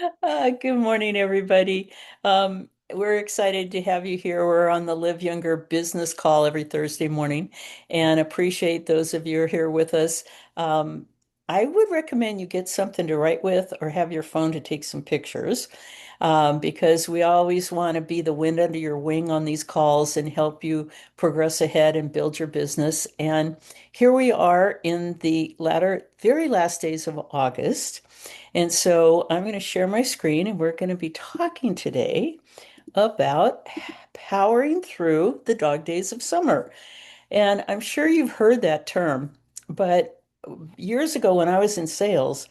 Good morning, everybody. We're excited to have you here. We're on the Live Younger business call every Thursday morning and appreciate those of you who are here with us. Um, I would recommend you get something to write with or have your phone to take some pictures because we always want to be the wind under your wing on these calls and help you progress ahead and build your business. And here we are in the very last days of August. And so I'm going to share my screen and we're going to be talking today about powering through the dog days of summer. And I'm sure you've heard that term, but years ago when I was in sales,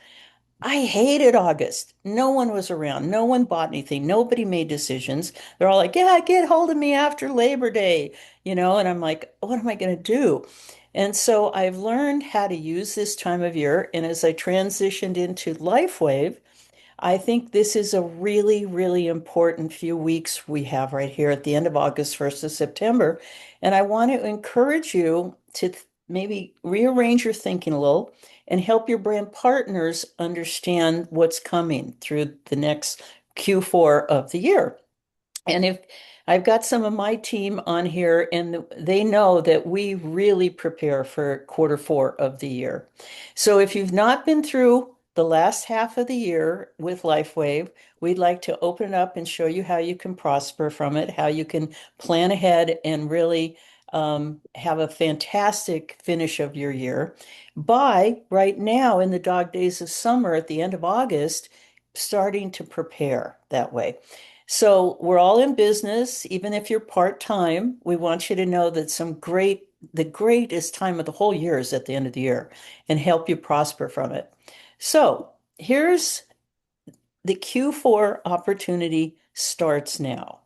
I hated August. No one was around. No one bought anything. Nobody made decisions. They're all like, yeah, get hold of me after Labor Day, and I'm like, what am I going to do? And so I've learned how to use this time of year. And as I transitioned into LifeWave, I think this is a really, really important few weeks we have right here at the end of August, 1st of September. And I want to encourage you to maybe rearrange your thinking a little and help your brand partners understand what's coming through the next Q4 of the year. And if I've got some of my team on here, and they know that we really prepare for quarter 4 of the year. So if you've not been through the last half of the year with LifeWave, we'd like to open it up and show you how you can prosper from it, how you can plan ahead and really have a fantastic finish of your year by right now in the dog days of summer at the end of August, starting to prepare that way. So we're all in business, even if you're part-time, we want you to know that the greatest time of the whole year is at the end of the year and help you prosper from it. So here's the Q4 opportunity starts now.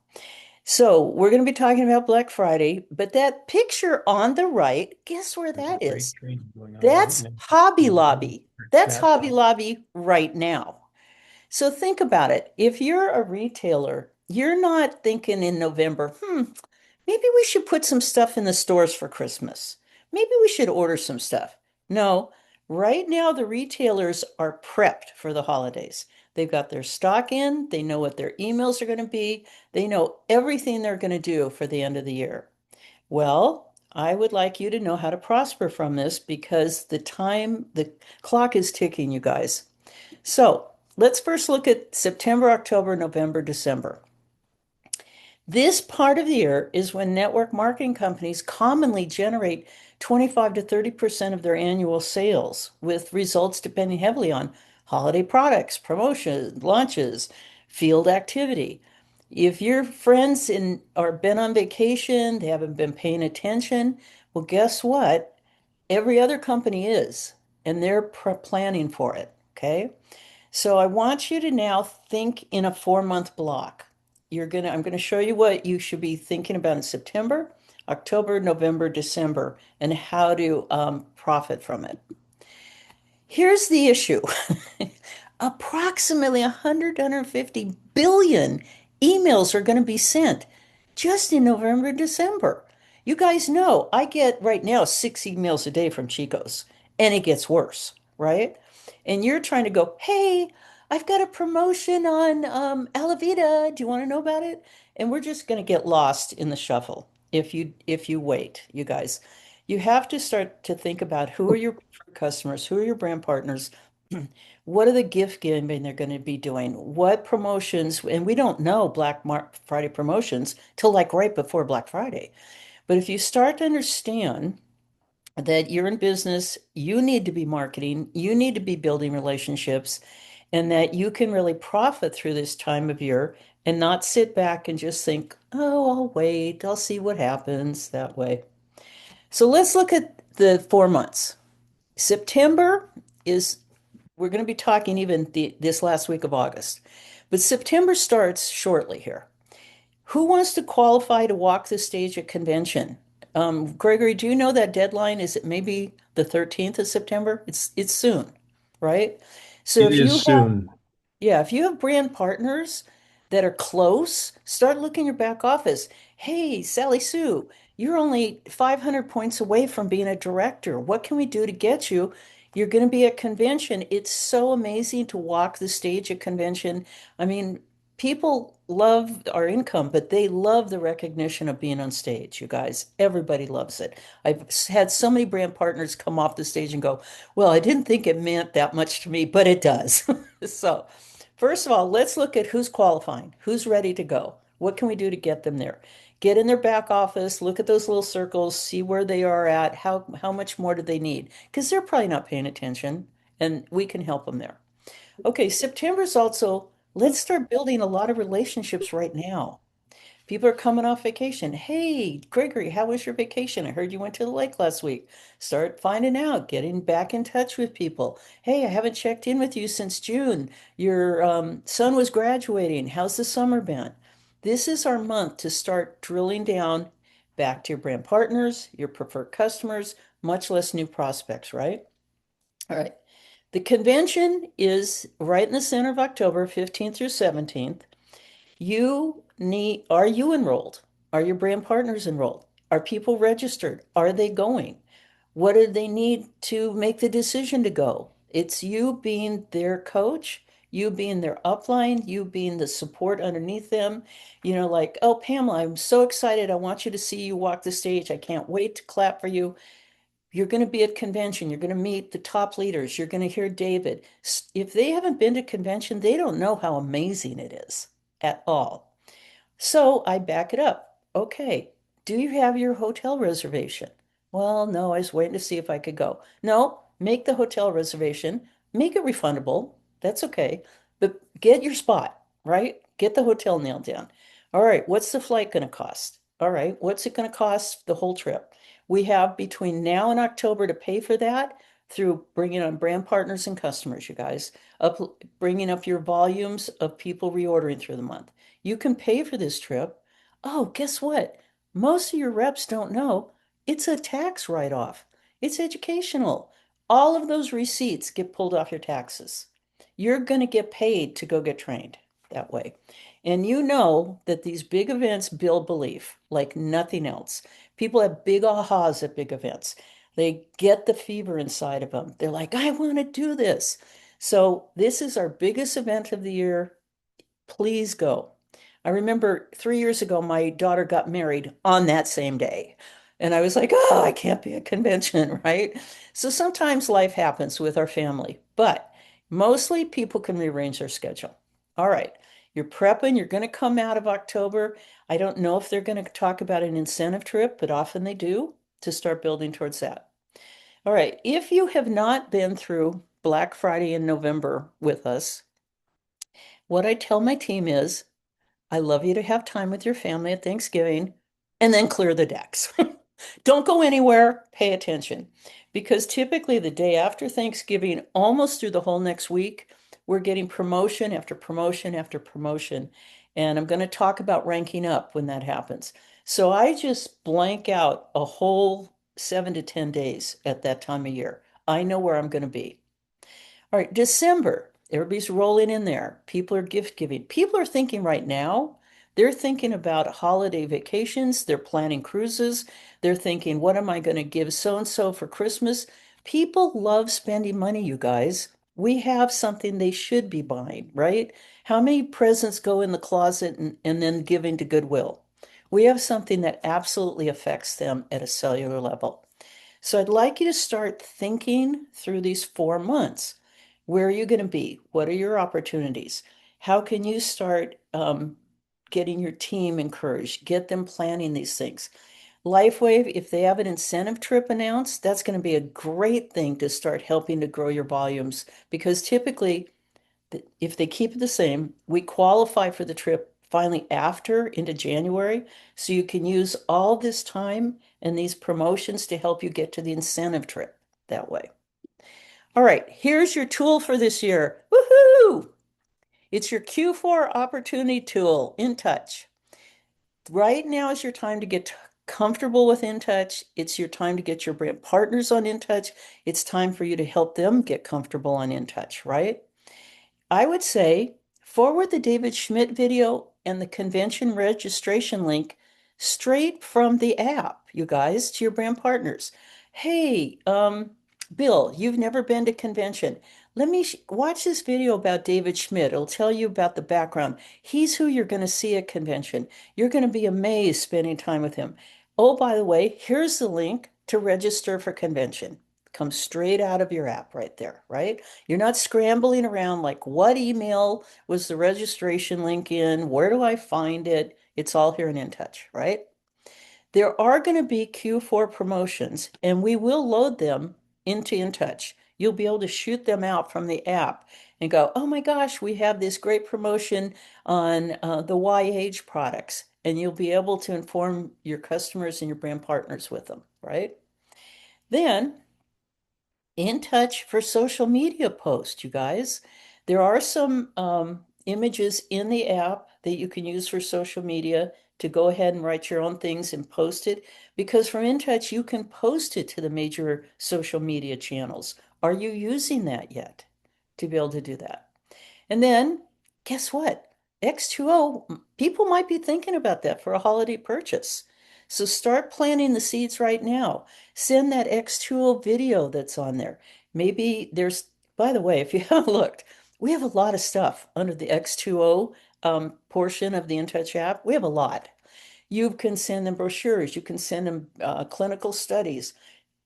So we're going to be talking about Black Friday, but that picture on the right, guess where There's a that freight is? train going on right That's now. Hobby And Lobby. That's that Hobby Lobby right now. So think about it. If you're a retailer, you're not thinking in November, maybe we should put some stuff in the stores for Christmas. Maybe we should order some stuff. No, right now the retailers are prepped for the holidays. They've got their stock in, they know what their emails are going to be, they know everything they're going to do for the end of the year. Well, I would like you to know how to prosper from this because the clock is ticking, you guys. So let's first look at September, October, November, December. This part of the year is when network marketing companies commonly generate 25 to 30% of their annual sales, with results depending heavily on holiday products, promotions, launches, field activity. If your friends are been on vacation, they haven't been paying attention, well, guess what? Every other company is, and they're planning for it. Okay. So I want you to now think in a 4 month block. I'm gonna show you what you should be thinking about in September, October, November, December, and how to profit from it. Here's the issue. Approximately 150 billion emails are going to be sent just in November and December. You guys know I get right now 6 emails a day from Chico's, and it gets worse, right? And you're trying to go, hey, I've got a promotion on Alavita. Do you want to know about it? And we're just going to get lost in the shuffle if you wait, you guys. You have to start to think about who are your customers, who are your brand partners, what are the gift giving they're going to be doing, what promotions, and we don't know Friday promotions till like right before Black Friday. But if you start to understand that you're in business, you need to be marketing, you need to be building relationships, and that you can really profit through this time of year and not sit back and just think, oh, I'll wait, I'll see what happens that way. So let's look at the 4 months. September is, we're going to be talking even this last week of August, but September starts shortly here. Who wants to qualify to walk the stage at convention? Gregory, do you know that deadline? Is it maybe the 13th of September? It's soon, right? So it if you is soon. yeah, if you have brand partners that are close, start looking your back office. Hey, Sally Sue, you're only 500 points away from being a director. What can we do to get you? You're going to be at convention. It's so amazing to walk the stage at convention. I mean, people love our income, but they love the recognition of being on stage, you guys. Everybody loves it. I've had so many brand partners come off the stage and go, well, I didn't think it meant that much to me, but it does. So, first of all, let's look at who's qualifying, who's ready to go. What can we do to get them there? Get in their back office, look at those little circles, see where they are at, how much more do they need? Because they're probably not paying attention, and we can help them there. Okay, September's also, let's start building a lot of relationships right now. People are coming off vacation. Hey, Gregory, how was your vacation? I heard you went to the lake last week. Start finding out, getting back in touch with people. Hey, I haven't checked in with you since June. Your son was graduating. How's the summer been? This is our month to start drilling down back to your brand partners, your preferred customers, much less new prospects, right? All right. The convention is right in the center of October, 15th through 17th. Are you enrolled? Are your brand partners enrolled? Are people registered? Are they going? What do they need to make the decision to go? It's you being their coach, you being their upline, you being the support underneath them. Like, oh, Pamela, I'm so excited. I want you to see you walk the stage. I can't wait to clap for you. You're going to be at convention. You're going to meet the top leaders. You're going to hear David. If they haven't been to convention, they don't know how amazing it is at all. So I back it up. Okay, do you have your hotel reservation? Well, no, I was waiting to see if I could go. No, make the hotel reservation, make it refundable. That's okay. But get your spot, right? Get the hotel nailed down. All right, what's the flight going to cost? All right, what's it going to cost the whole trip? We have between now and October to pay for that through bringing on brand partners and customers, you guys, up bringing up your volumes of people reordering through the month. You can pay for this trip. Oh, guess what? Most of your reps don't know it's a tax write-off. It's educational. All of those receipts get pulled off your taxes. You're going to get paid to go get trained that way. And you know that these big events build belief like nothing else. People have big ahas at big events. They get the fever inside of them. They're like, I want to do this. So, this is our biggest event of the year. Please go. I remember 3 years ago, my daughter got married on that same day. And I was like, oh, I can't be at convention, right? So sometimes life happens with our family, but mostly people can rearrange their schedule. All right, you're prepping, you're going to come out of October. I don't know if they're going to talk about an incentive trip, but often they do to start building towards that. All right, if you have not been through Black Friday in November with us, what I tell my team is, I love you to have time with your family at Thanksgiving and then clear the decks. Don't go anywhere, pay attention. Because typically the day after Thanksgiving, almost through the whole next week, we're getting promotion after promotion after promotion. And I'm going to talk about ranking up when that happens. So I just blank out a whole 7 to 10 days at that time of year. I know where I'm going to be. All right, December. Everybody's rolling in there. People are gift giving. People are thinking right now, they're thinking about holiday vacations. They're planning cruises. They're thinking, what am I going to give so and so for Christmas? People love spending money, you guys. We have something they should be buying, right? How many presents go in the closet and then given to Goodwill? We have something that absolutely affects them at a cellular level. So I'd like you to start thinking through these 4 months. Where are you going to be? What are your opportunities? How can you start getting your team encouraged? Get them planning these things. LifeWave, if they have an incentive trip announced, that's going to be a great thing to start helping to grow your volumes because typically, if they keep it the same, we qualify for the trip finally after into January. So you can use all this time and these promotions to help you get to the incentive trip that way. All right, here's your tool for this year. Woohoo! It's your Q4 opportunity tool, In Touch. Right now is your time to get comfortable with In Touch. It's your time to get your brand partners on In Touch. It's time for you to help them get comfortable on In Touch, right? I would say forward the David Schmidt video and the convention registration link straight from the app, you guys, to your brand partners. Hey, Bill, you've never been to convention. Let me watch this video about David Schmidt. It'll tell you about the background. He's who you're going to see at convention. You're going to be amazed spending time with him. Oh, by the way, here's the link to register for convention. Comes straight out of your app right there, right? You're not scrambling around like, what email was the registration link in? Where do I find it? It's all here in InTouch, right? There are going to be Q4 promotions, and we will load them into InTouch. You'll be able to shoot them out from the app and go, oh my gosh, we have this great promotion on the YH products. And you'll be able to inform your customers and your brand partners with them, right? Then InTouch for social media posts, you guys. There are some images in the app that you can use for social media to go ahead and write your own things and post it. Because from InTouch, you can post it to the major social media channels. Are you using that yet to be able to do that? And then guess what? X2O, people might be thinking about that for a holiday purchase. So start planting the seeds right now. Send that X2O video that's on there. Maybe there's, by the way, if you haven't looked, we have a lot of stuff under the X2O portion of the InTouch app. We have a lot. You can send them brochures, you can send them clinical studies,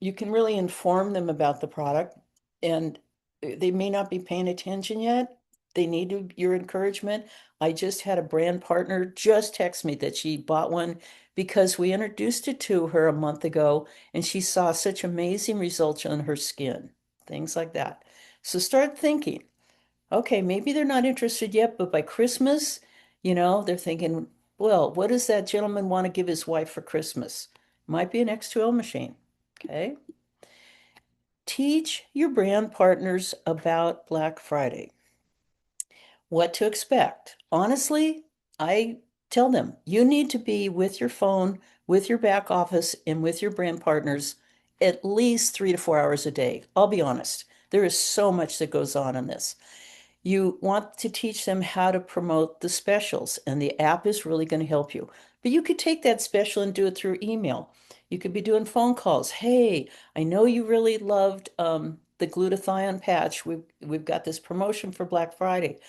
you can really inform them about the product, and they may not be paying attention yet. They need your encouragement. I just had a brand partner just text me that she bought one because we introduced it to her a month ago and she saw such amazing results on her skin, things like that. So start thinking, okay, maybe they're not interested yet, but by Christmas, they're thinking, well, what does that gentleman want to give his wife for Christmas? Might be an X2L machine. Okay. Teach your brand partners about Black Friday, what to expect. Honestly, I tell them you need to be with your phone, with your back office, and with your brand partners at least 3 to 4 hours a day. I'll be honest, there is so much that goes on in this. You want to teach them how to promote the specials, and the app is really going to help you. But you could take that special and do it through email. You could be doing phone calls. Hey, I know you really loved the glutathione patch. We've got this promotion for Black Friday.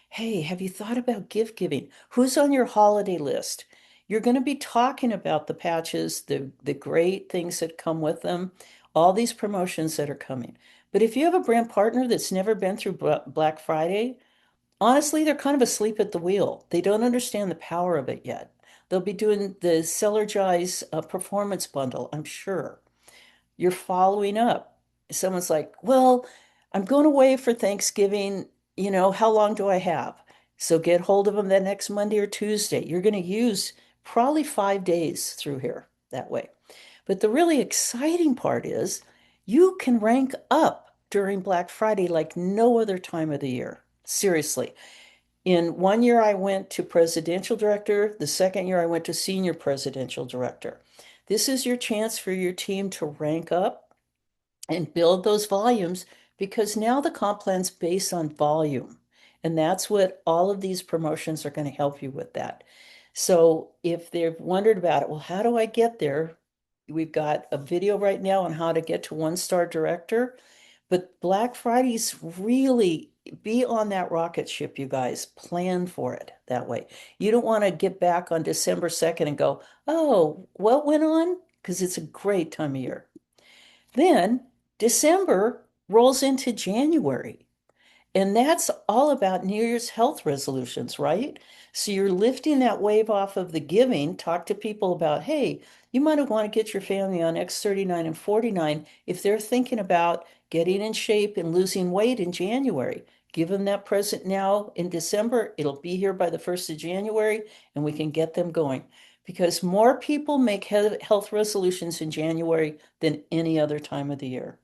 Hey, have you thought about gift giving? Who's on your holiday list? You're going to be talking about the patches, the great things that come with them, all these promotions that are coming. But if you have a brand partner that's never been through Black Friday, honestly, they're kind of asleep at the wheel. They don't understand the power of it yet. They'll be doing the Sellergize performance bundle, I'm sure. You're following up. Someone's like, well, I'm going away for Thanksgiving. How long do I have? So get hold of them the next Monday or Tuesday. You're going to use probably 5 days through here that way. But the really exciting part is you can rank up during Black Friday like no other time of the year. Seriously. In one year, I went to presidential director. The second year, I went to senior presidential director. This is your chance for your team to rank up and build those volumes because now the comp plan's based on volume. And that's what all of these promotions are going to help you with that. So if they've wondered about it, well, how do I get there? We've got a video right now on how to get to one-star director. But Black Friday's really be on that rocket ship, you guys. Plan for it that way. You don't want to get back on December 2nd and go, oh, what went on? Because it's a great time of year. Then December rolls into January. And that's all about New Year's health resolutions, right? So you're lifting that wave off of the giving. Talk to people about, hey, you might want to get your family on X39 and 49 if they're thinking about getting in shape and losing weight in January. Give them that present now in December. It'll be here by the 1st of January, and we can get them going. Because more people make health resolutions in January than any other time of the year.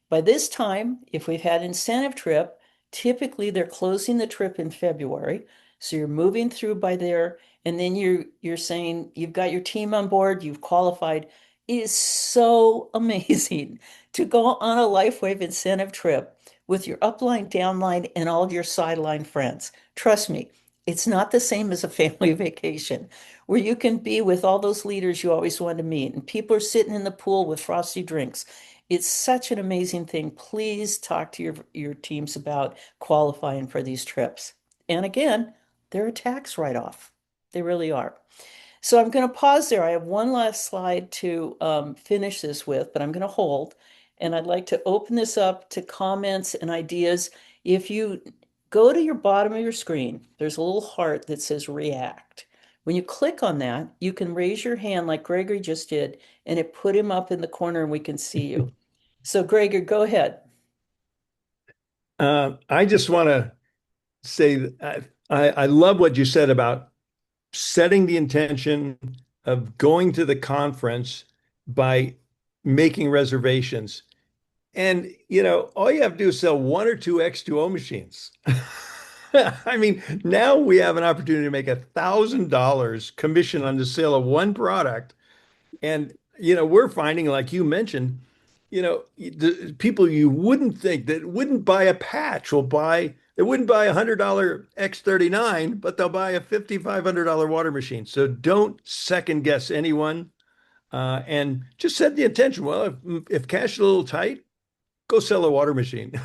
By this time, if we've had incentive trip, typically they're closing the trip in February. So you're moving through by there, and then you're saying you've got your team on board, you've qualified. It is so amazing to go on a LifeWave incentive trip with your upline, downline, and all of your sideline friends. Trust me, it's not the same as a family vacation where you can be with all those leaders you always wanted to meet, and people are sitting in the pool with frosty drinks It's such an amazing thing. Please talk to your teams about qualifying for these trips. And again, they're a tax write-off. They really are. So I'm going to pause there. I have one last slide to finish this with, but I'm going to hold. And I'd like to open this up to comments and ideas. If you go to your bottom of your screen, there's a little heart that says react. When you click on that, you can raise your hand like Gregory just did, and it put him up in the corner and we can see you. So Gregory, go ahead. I just want to say that I love what you said about setting the intention of going to the conference by making reservations. And, all you have to do is sell one or two X2O machines. I mean, now we have an opportunity to make $1,000 commission on the sale of one product. And, we're finding, like you mentioned, the people you wouldn't think that wouldn't buy a patch they wouldn't buy a $100 X39, but they'll buy a $5,500 water machine. So don't second guess anyone, and just set the intention. Well, if cash is a little tight, go sell a water machine.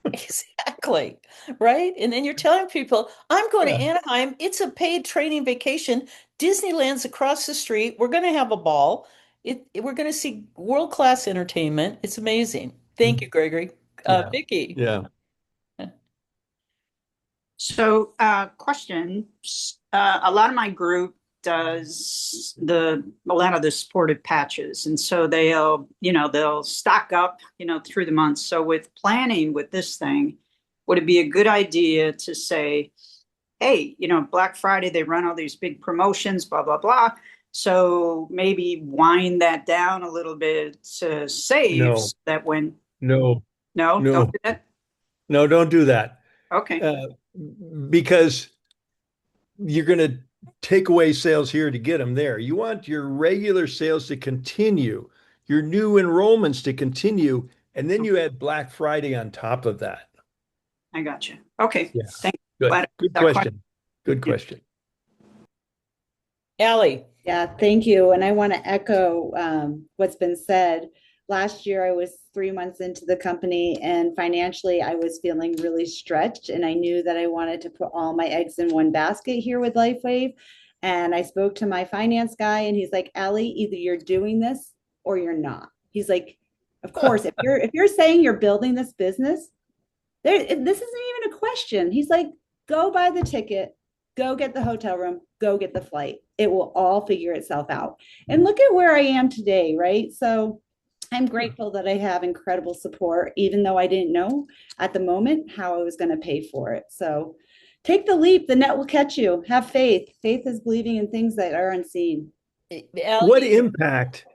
Exactly. Right? And then you're telling people, I'm going to Yeah. Anaheim. It's a paid training vacation. Disneyland's across the street. We're going to have a ball. We're going to see world-class entertainment. It's amazing. Thank you, Gregory. Yeah. Vicky. Yeah. So, question. A lot of my group does a lot of the supportive patches. And so they'll stock up, through the months. So with planning with this thing, would it be a good idea to say, hey, Black Friday, they run all these big promotions, blah, blah, blah. So maybe wind that down a little bit to save No, so that when, no, no, don't no, do that. no, don't do that. Okay, Uh, because you're going to take away sales here to get them there. You want your regular sales to continue, your new enrollments to continue, and then you add Black Friday on top of that. I got you. Okay, Yeah. thank you. Good. Glad Good that question. question. Good question. Allie. Yeah, thank you. And I want to echo what's been said. Last year, I was 3 months into the company, and financially, I was feeling really stretched. And I knew that I wanted to put all my eggs in one basket here with LifeWave. And I spoke to my finance guy, and he's like, "Allie, either you're doing this or you're not." He's like, "Of course, if you're saying you're building this business, this isn't even a question." He's like, "Go buy the ticket, go get the hotel room, go get the flight. It will all figure itself out." And look at where I am today, right? So I'm grateful that I have incredible support, even though I didn't know at the moment how I was going to pay for it. So take the leap, the net will catch you. Have faith. Faith is believing in things that are unseen. Allie,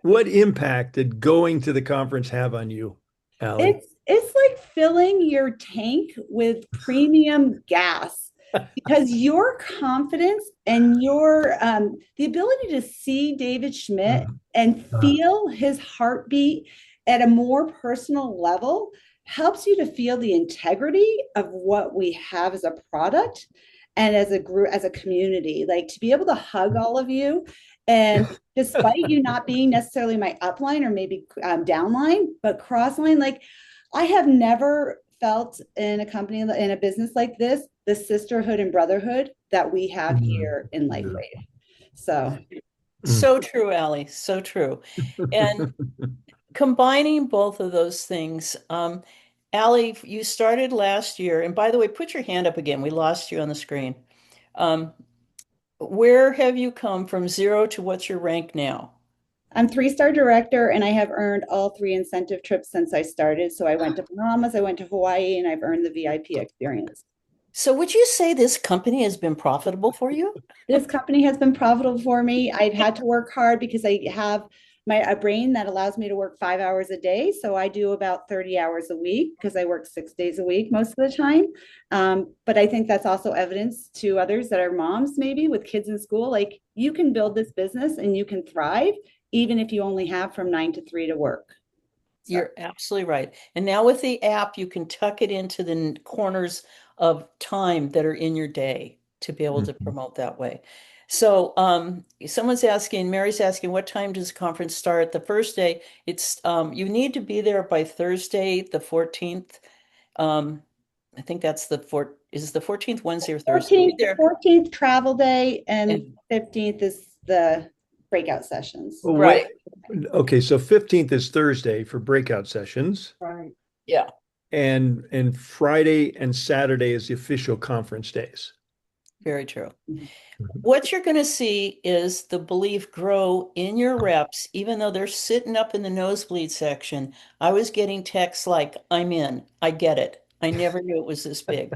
What impact did going to the conference have on you, Allie? It's like filling your tank with premium gas because your confidence and your the ability to see David Schmidt and feel his heartbeat at a more personal level helps you to feel the integrity of what we have as a product and as a group, as a community. Like to be able to hug all of you, and despite you not being necessarily my upline or maybe downline, but crossline, like I have never felt in a company, in a business like this, the sisterhood and brotherhood that we have Mm, here in yeah. LifeWave. So Mm. so true, Allie, so true. And combining both of those things, Allie, you started last year, and by the way, put your hand up again. We lost you on the screen. Um, where have you come from zero to what's your rank now? I'm 3-star director, and I have earned all 3 incentive trips since I started. So I went to Bahamas, I went to Hawaii, and I've earned the VIP experience. So would you say this company has been profitable for you? This company has been profitable for me. I've had to work hard because I have a brain that allows me to work 5 hours a day. So I do about 30 hours a week because I work 6 days a week most of the time. But I think that's also evidence to others that are moms, maybe with kids in school. Like you can build this business and you can thrive, even if you only have from 9 to 3 to work. So. You're absolutely right. And now with the app, you can tuck it into the corners of time that are in your day to be able to Mhm. promote that way. So someone's asking, Mary's asking, what time does the conference start? The first day, it's you need to be there by Thursday, the 14th. Um, I think that's is the 14th Wednesday or Thursday? Be 14th, there. 14th travel day and And 15th is the breakout sessions. Oh, right. okay, so 15th is Thursday for breakout sessions, Right. Yeah. and Friday and Saturday is the official conference days. Very true. Mhm. What you're going to see is the belief grow in your reps, even though they're sitting up in the nosebleed section. I was getting texts like, I'm in, I get it. I never knew it was this big.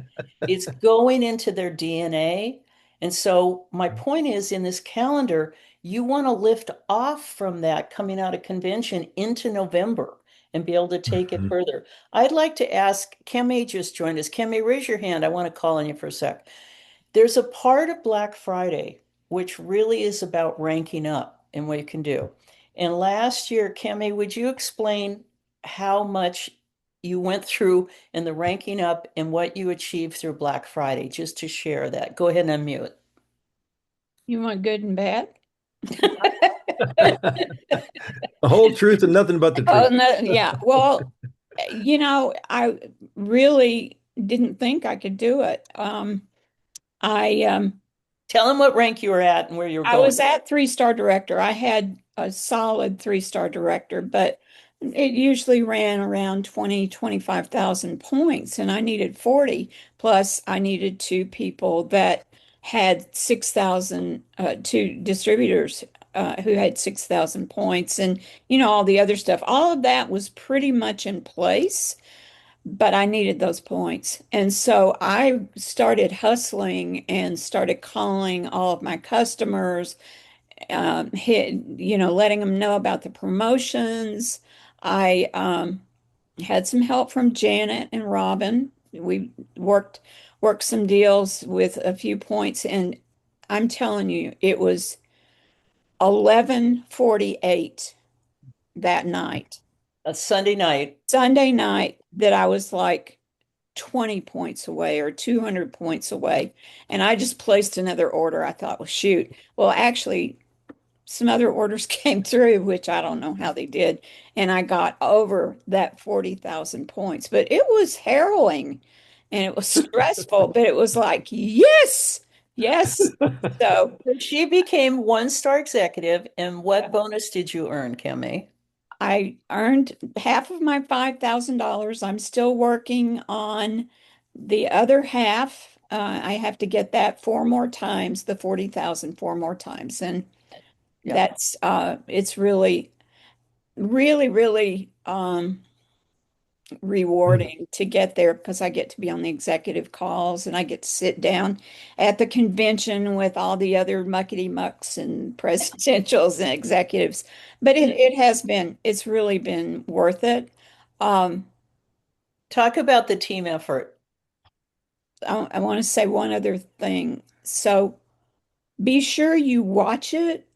It's going into their DNA. And so, my point is in this calendar, you want to lift off from that coming out of convention into November and be able to take it Mhm. further. I'd like to ask, Kemi just joined us. Kemi, raise your hand. I want to call on you for a sec. There's a part of Black Friday which really is about ranking up and what you can do. And last year, Kemi, would you explain how much you went through in the ranking up and what you achieved through Black Friday, just to share that? Go ahead and unmute. You want good and bad? The whole truth and nothing but the Oh, truth. no, yeah. Well, I really didn't think I could do it. I Tell them what rank you were at and where you were I going. was at three-star director. I had a solid three-star director, but it usually ran around 25,000 points, and I needed 40. Plus, I needed two people that had 6,000, two distributors who had 6,000 points, and all the other stuff. All of that was pretty much in place, but I needed those points. And so I started hustling and started calling all of my customers, letting them know about the promotions. I had some help from Janet and Robin. We worked some deals with a few points, and I'm telling you, it was 11:48 that night, A Sunday night. Sunday night, that I was like 20 points away or 200 points away. And I just placed another order. I thought, well, shoot. Well, actually, some other orders came through, which I don't know how they did. And I got over that 40,000 points. But it was harrowing and it was stressful, but it was like, yes, yes. So So she became one-star executive, and what bonus did you earn, Kemi? I earned half of my $5,000. I'm still working on the other half. I have to get that four more times, the 40,000 four more times. And Yeah. it's really, really, really rewarding to get there because I get to be on the executive calls and I get to sit down at the convention with all the other muckety mucks and presidentials and executives. But it's really been worth it. Um, Talk about the team effort. I want to say one other thing. So be sure you watch it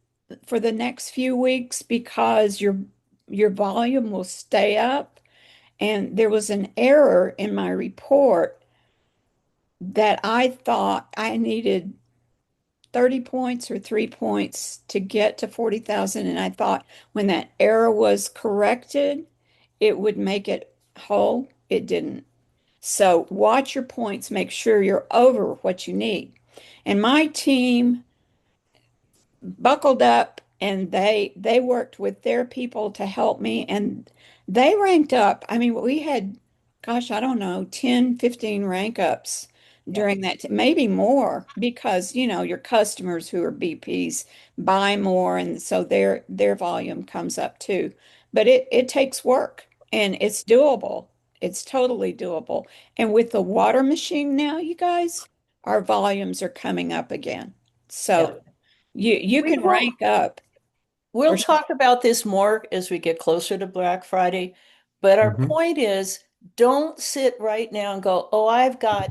for the next few weeks because your volume will stay up. And there was an error in my report that I thought I needed 30 points or 3 points to get to 40,000. And I thought when that error was corrected, it would make it whole. It didn't. So watch your points, make sure you're over what you need. And my team buckled up and they worked with their people to help me and they ranked up. I mean, we had, gosh, I don't know, 10, 15 rank ups Yeah. during that, maybe more because, your customers who are BPs buy more and so their volume comes up too. But it takes work and it's doable. It's totally doable. And with the water machine now, you guys, our volumes are coming up again. Yeah. So you We can will rank up we'll for talk about this more as we get closer to Black Friday, but our Mhm. point is don't sit right now and go, "Oh, I've got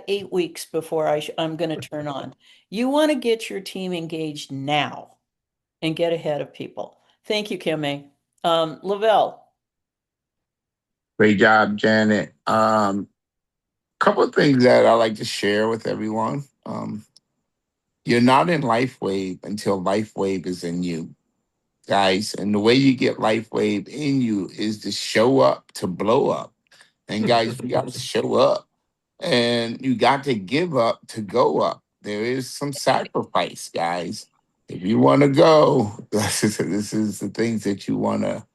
8 weeks before I'm going to turn on." You want to get your team engaged now and get ahead of people. Thank you, Kimmy. Lavelle. Great job, Janet. Couple of things that I like to share with everyone. You're not in Life Wave until Life Wave is in you, guys. And the way you get Life Wave in you is to show up to blow up. And guys, you got to show up and you got to give up to go up. There is some sacrifice, guys. If you want to go, this is the things that you want to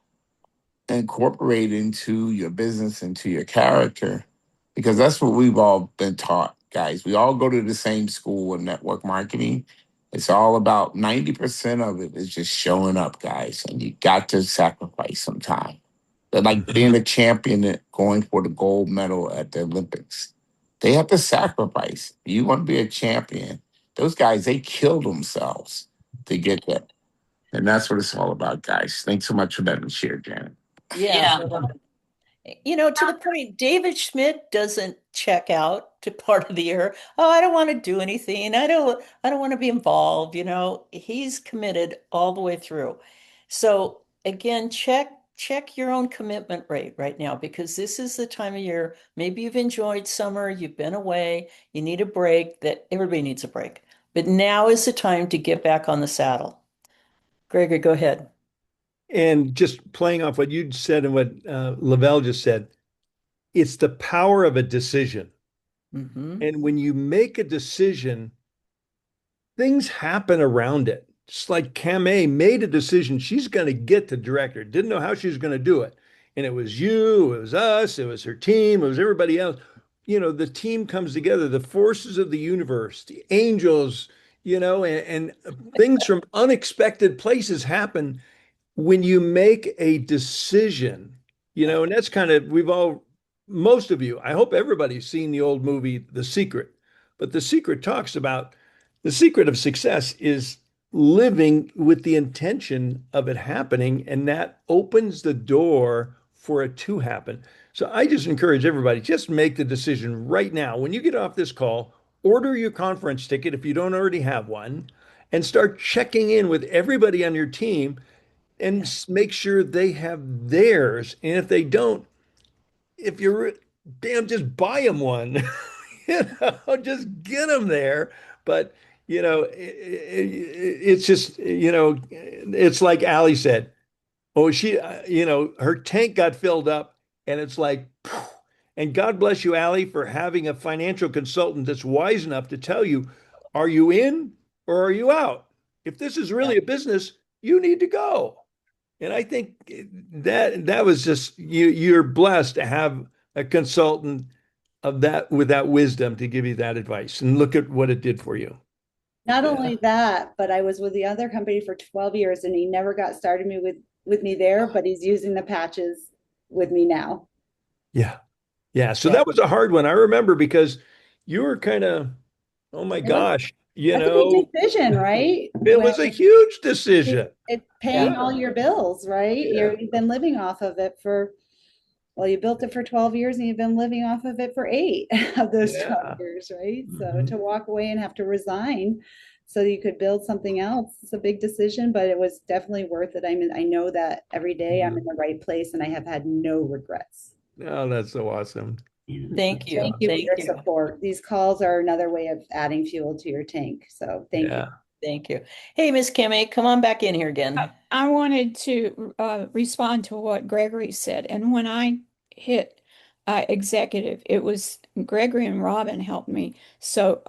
incorporate into your business, into your character, because that's what we've all been taught, guys. We all go to the same school in network marketing. It's all about 90% of it is just showing up, guys, and you got to sacrifice some time. They're like being a champion at going for the gold medal at the Olympics. They have to sacrifice. You want to be a champion. Those guys, they kill themselves to get there. And that's what it's all about, guys. Thanks so much for letting me share, Janet. Yeah. Yeah. To the point, David Schmidt doesn't check out to part of the year. Oh, I don't want to do anything. I don't want to be involved. He's committed all the way through. So again, check your own commitment rate right now because this is the time of year. Maybe you've enjoyed summer, you've been away, you need a break, that everybody needs a break. But now is the time to get back on the saddle. Gregory, go ahead. And just playing off what you said and what Lavelle just said, it's the power of a decision. Hmm. And when you make a decision, things happen around it. Just like Kamei made a decision, she's going to get to director. Didn't know how she was going to do it. And it was you, it was us, it was her team, it was everybody else. The team comes together, the forces of the universe, the angels, and things from unexpected places happen when you make a decision, and that's kind of, most of you, I hope everybody's seen the old movie, The Secret. But The Secret talks about the secret of success is living with the intention of it happening, and that opens the door for it to happen. So I just encourage everybody, just make the decision right now. When you get off this call, order your conference ticket if you don't already have one, and start checking in with everybody on your team and make sure they have theirs. And if they don't, if you're damn, just buy them one. Just get them there. But it's just it's like Ali said. Oh, her tank got filled up, and it's like, phew. And God bless you, Ali, for having a financial consultant that's wise enough to tell you, are you in or are you out? If this is Yeah. really a business, you need to go. And I think that was just you're blessed to have a consultant of that with that wisdom to give you that advice. And look at what it did for you. Not Yeah. only that, but I was with the other company for 12 years and he never got started with me there, but he's using the patches with me now. Yeah. Yeah. So Yeah. that was a hard one. I remember because you were kind of, oh my It was gosh, That's a big decision, right? it When was a huge decision. it's paying Yeah. all your bills, right? Yeah. You've been living off of it well, you built it for 12 years and you've been living off of it for eight of those 12 Yeah. years, right? So Mhm. to walk away and have to resign so you could build something else, it's a big decision, but it was definitely worth it. I know that every day I'm in Mhm. the right place and I have had no regrets. Oh, that's so awesome. Yeah. So Thank thank you. you for Thank your you. support. These calls are another way of adding fuel to your tank. So thank you. Yeah. Thank you. Hey, Miss Kimmy, come on back in here again. I wanted to respond to what Gregory said. And when I hit executive, it was Gregory and Robin helped me. So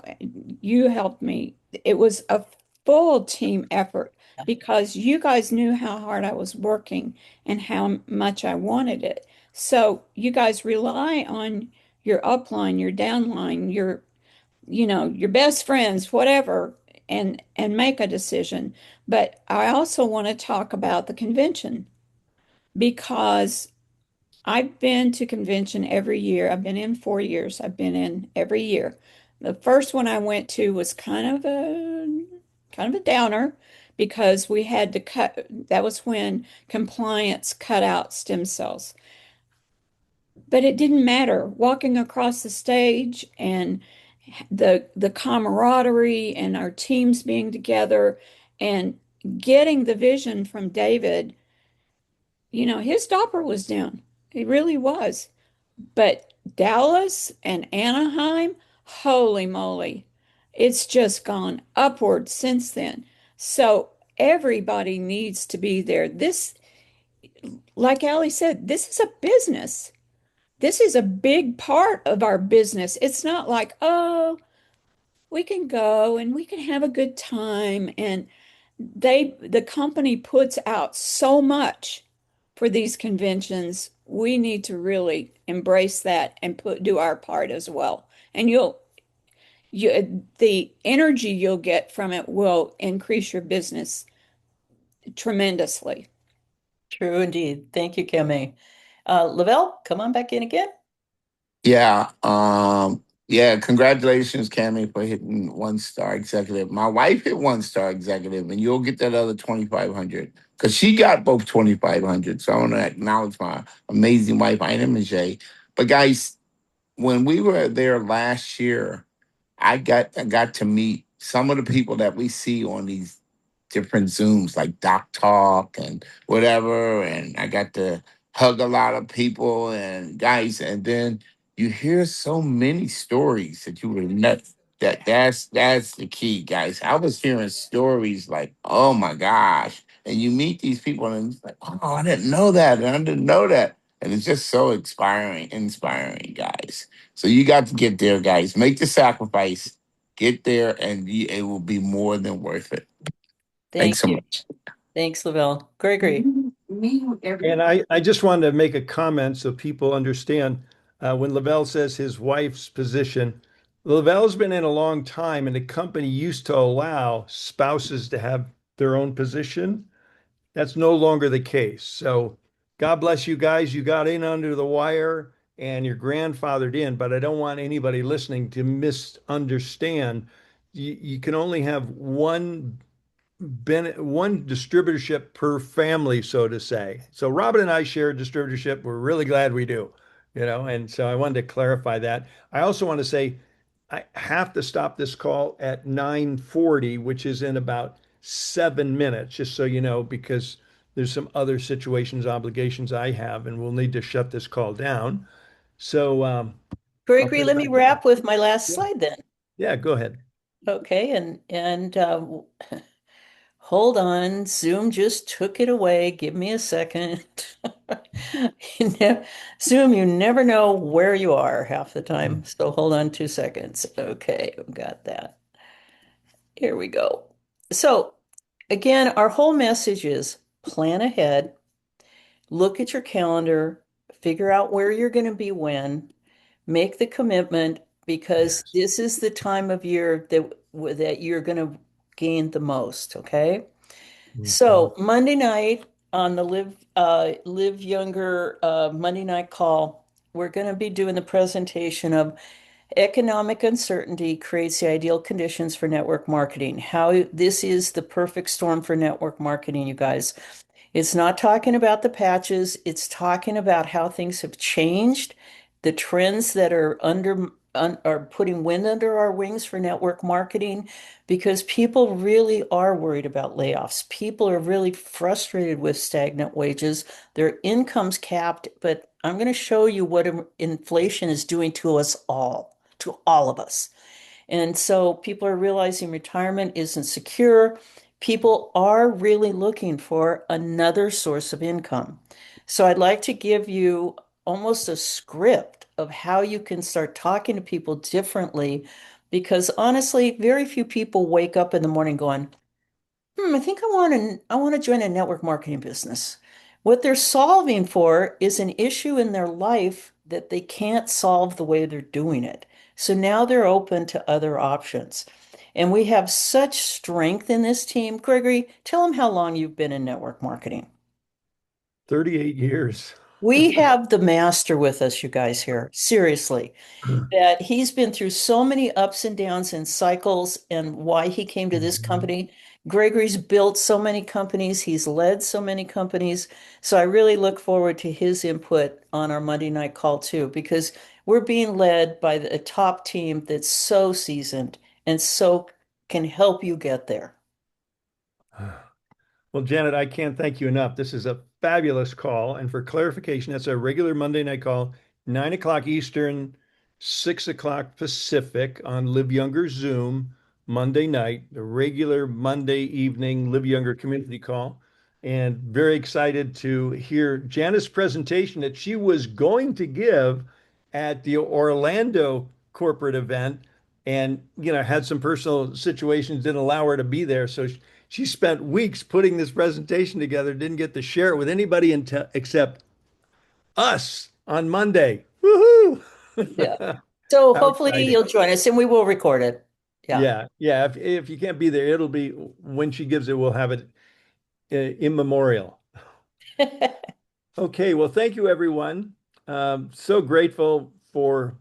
you helped me. It was a full team effort because you guys knew how hard I was working and how much I wanted it. So you guys rely on your upline, your downline, your best friends, whatever, and make a decision. But I also want to talk about the convention because I've been to convention every year. I've been in 4 years. I've been in every year. The first one I went to was kind of a downer because we had to cut, that was when compliance cut out stem cells. But it didn't matter. Walking across the stage and the camaraderie and our teams being together and getting the vision from David, his stopper was down. It really was. But Dallas and Anaheim, holy moly. It's just gone upward since then. So everybody needs to be there. This, like Allie said, this is a business. This is a big part of our business. It's not like, oh, we can go and we can have a good time. And the company puts out so much for these conventions. We need to really embrace that and do our part as well. And the energy you'll get from it will increase your business tremendously. True indeed. Thank you, Kimmy. Lavelle, come on back in again. Yeah. Yeah. Congratulations, Cammy, for hitting 1 star executive. My wife hit 1 star executive, and you'll get that other 2,500 because she got both 2,500. So I want to acknowledge my amazing wife, Ina Majay. But guys, when we were there last year, I got to meet some of the people that we see on these different Zooms, like Doc Talk and whatever. And I got to hug a lot of people and guys. And then you hear so many stories that you would not. That's the key, guys. I was hearing stories like, oh my gosh. And you meet these people and it's like, oh, I didn't know that. And I didn't know that. And it's just so inspiring, guys. So you got to get there, guys. Make the sacrifice, get there, and it will be more than worth it. Thanks Thank so you. much. Thanks, Lavelle. Gregory. And I just wanted to make a comment so people understand when Lavelle says his wife's position, Lavelle's been in a long time, and the company used to allow spouses to have their own position. That's no longer the case. So God bless you guys. You got in under the wire and you're grandfathered in, but I don't want anybody listening to misunderstand. You can only have one distributorship per family, so to say. So Robin and I share a distributorship. We're really glad we do, and so I wanted to clarify that. I also want to say I have to stop this call at 9:40, which is in about 7 minutes, just so you know, because there's some other situations, obligations I have, and we'll need to shut this call down. So I'll Gregory, turn it let me back over. wrap with my last Yeah, slide then. yeah, go ahead. Okay, and hold on. Zoom just took it away. Give me a second. Zoom, you never know where you are half the time. So hold on 2 seconds. Okay, I've got that. Here we go. So again, our whole message is plan ahead, look at your calendar, figure out where you're going to be when, make the commitment because Yes. this is the time of year that you're going to gain the most, okay? Mhm. So Monday night on the Live Younger Monday night call, we're going to be doing the presentation of economic uncertainty creates the ideal conditions for network marketing. How this is the perfect storm for network marketing, you guys. It's not talking about the patches, it's talking about how things have changed, the trends that are are putting wind under our wings for network marketing because people really are worried about layoffs. People are really frustrated with stagnant wages. Their income's capped, but I'm going to show you what inflation is doing to all of us. And so people are realizing retirement isn't secure. People are really looking for another source of income. So I'd like to give you almost a script of how you can start talking to people differently because honestly, very few people wake up in the morning going, I think I want to join a network marketing business. What they're solving for is an issue in their life that they can't solve the way they're doing it. So now they're open to other options. And we have such strength in this team. Gregory, tell them how long you've been in network marketing. 38 years. We have the master with us, you guys here. Seriously. That he's been through so many ups and downs and cycles and why he came to this Mhm. company. Gregory's built so many companies, he's led so many companies. So I really look forward to his input on our Monday night call too, because we're being led by a top team that's so seasoned and so can help you get there. Well, Janet, I can't thank you enough. This is a fabulous call. And for clarification, that's a regular Monday night call, 9 o'clock Eastern, 6 o'clock Pacific on Live Younger Zoom. Monday night, the regular Monday evening Live Younger community call. And very excited to hear Janice's presentation that she was going to give at the Orlando corporate event, and had some personal situations didn't allow her to be there. So she spent weeks putting this presentation together, didn't get to share it with anybody except us on Monday. Woohoo! Yeah. So How hopefully exciting. you'll join us and we will record it. Yeah. Yeah, yeah. If you can't be there, it'll be when she gives it, we'll have it in memorial. Okay, well, thank you, everyone. So grateful for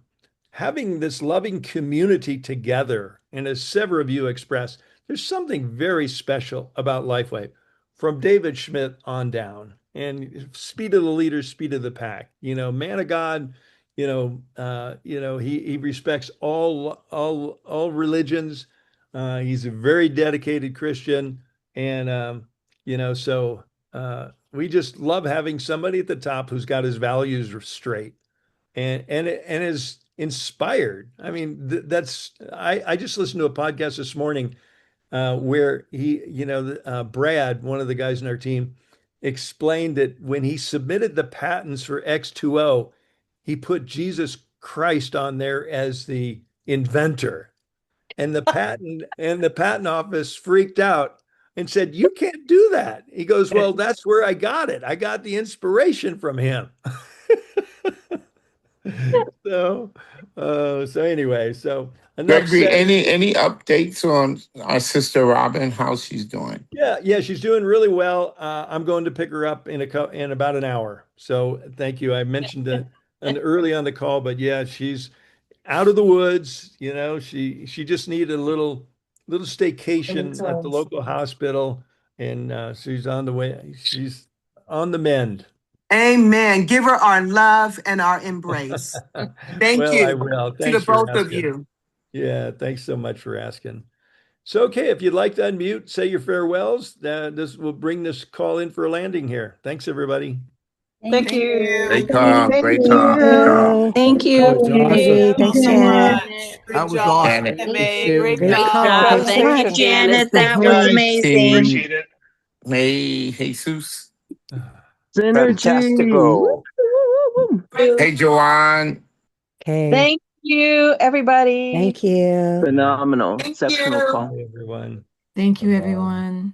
having this loving community together. And as several of you expressed, there's something very special about Lifeway from David Schmidt on down. And speed of the leader, speed of the pack. Man of God, he respects all religions. He's a very dedicated Christian. And so we just love having somebody at the top who's got his values straight and is inspired. I mean, that's I just listened to a podcast this morning where Brad, one of the guys in our team, explained that when he submitted the patents for X2O, he put Jesus Christ on there as the inventor. And the patent office freaked out and said, "You can't do that." He goes, "Well, that's where I got it. I got the inspiration from him." So, so enough Gregory, said. any updates on our sister Robin, how she's doing? Yeah, she's doing really well. I'm going to pick her up in about an hour. So thank you. I mentioned an early on the call, but yeah, she's out of the woods. She just needed a little staycation at the local hospital, and she's on the way. She's on the mend. Amen. Give her our love and our embrace. Thank Well, I you will. to the Thanks for both of asking. you. Yeah, thanks so much for asking. So, okay, if you'd like to unmute, say your farewells. This will bring this call in for a landing here. Thanks, everybody. Thank you. Great Thank call, great call, great call. you. Thank you. That was Audrey. awesome. Thanks, So Janet. much. That was awesome. Janet, Thank May. you. Great Great job. call. Thanks so much, Janet. That was amazing. hey, hey, Jesus. Synergy. Woo, Fantastico. woo, woo. Hey, Joanne. Okay. Thank you, everybody. Thank you. Phenomenal. Thank Exceptional you. call. Hey, everyone. Thank you, Bye-bye. everyone.